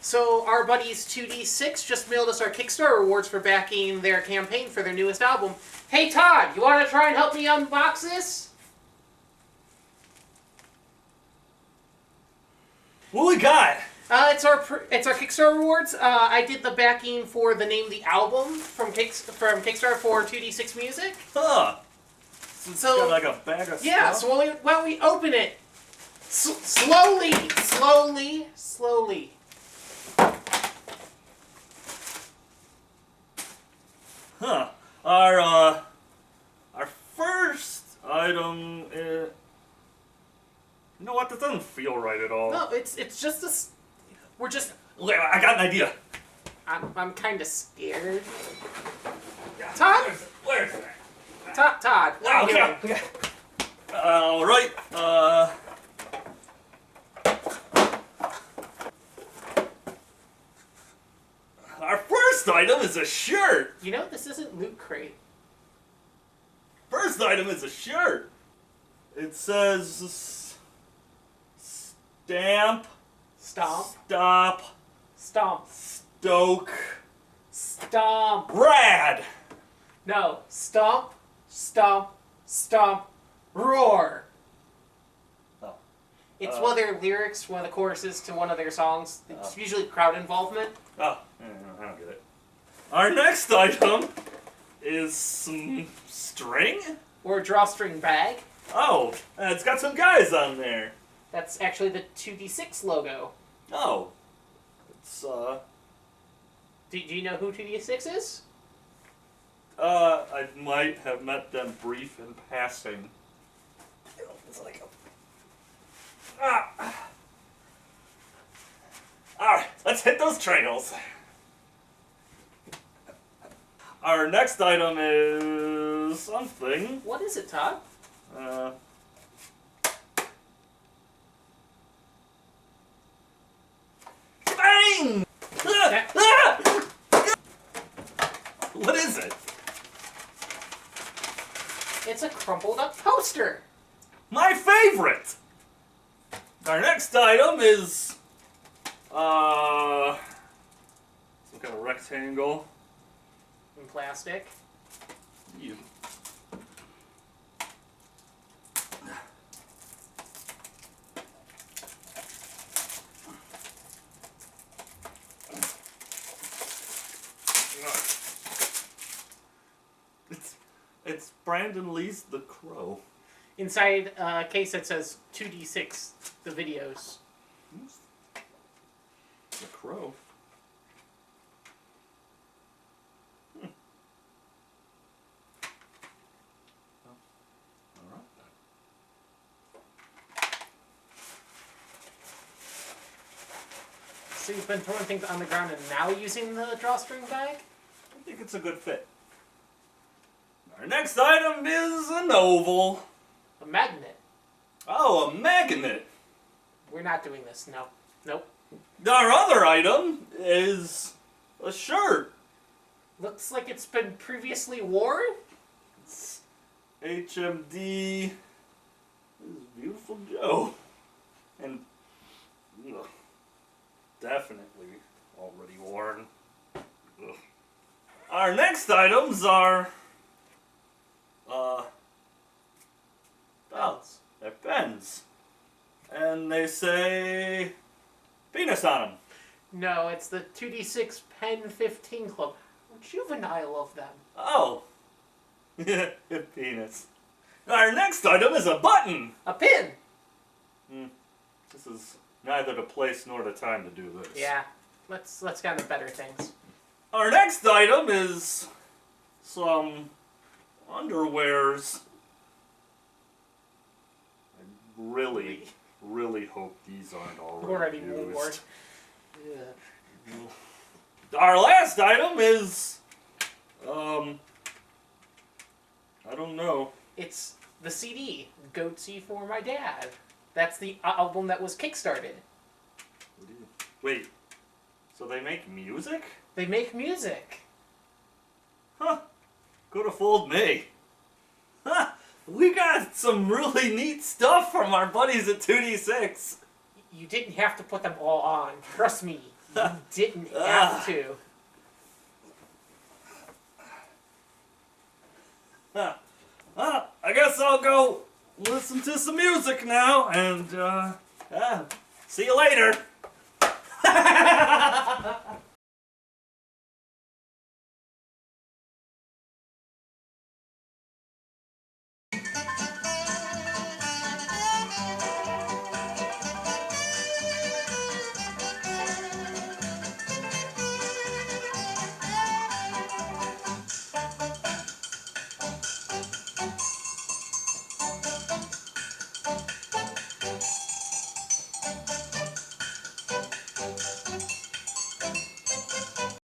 So our buddies 2D6 just mailed us our Kickstarter rewards for backing their campaign for their newest album. Hey Todd, you want to try and help me unbox this? What we got? It's our Kickstarter rewards. I did the backing for the Name the Album from Kickstarter for 2D6 Music. Huh. So it's got like a bag of yeah, stuff? so why don't we open it? Slowly. Huh. Our first item is... You know what? That doesn't feel right at all. No, it's just a... We're just... Wait, I got an idea. I'm kind of scared. Yeah, Todd? Where's that? Todd, what are you doing? Okay. Alright, our first item is a shirt! You know, this isn't Loot Crate. First item is a shirt! It says... Stamp... Stomp. Stop... Stomp. Stoke... Stomp. Rad! No. Stomp. Stomp. Stomp. Roar. Oh. It's one of their lyrics, one of the choruses to one of their songs. It's usually crowd involvement. Oh, I don't get it. Our next item is some string? Or a drawstring bag. Oh, it's got some guys on there. That's actually the 2D6 logo. Oh. It's, Do you know who 2D6 is? I might have met them brief in passing. It's like Alright, let's hit those trails. Our next item is something. What is it, Todd? Bang! What is it? It's a crumpled up poster. My favorite! Our next item is some kind of rectangle. In plastic. You. It's Brandon Lee's The Crow. Inside a case that says 2D6, the videos. The Crow. Alright then. So you've been throwing things on the ground and now using the drawstring bag? I think it's a good fit. Our next item is an oval. A magnet. Oh, a magnet. We're not doing this. No. Nope. Our other item is a shirt. Looks like it's been previously worn? It's HMD. This is Beautiful Joe. And definitely already worn. Ugh. Our next items are belts. They're pens. And they say penis on them. No, it's the 2D6 Pen 15 Club. Juvenile of them. Oh. Penis. Our next item is a button. A pin. This is neither the place nor the time to do this. Yeah. Let's get on to better things. Our next item is some underwears. I really hope these aren't already used. worn. Our last item is I don't know. It's the CD, Goatsy for My Dad. That's the album that was kickstarted. Wait, so they make music? They make music. Huh. Could have fooled me. Huh. We got some really neat stuff from our buddies at 2D6. You didn't have to put them all on. Trust me. Didn't have to. I guess I'll go listen to some music now, and see you later.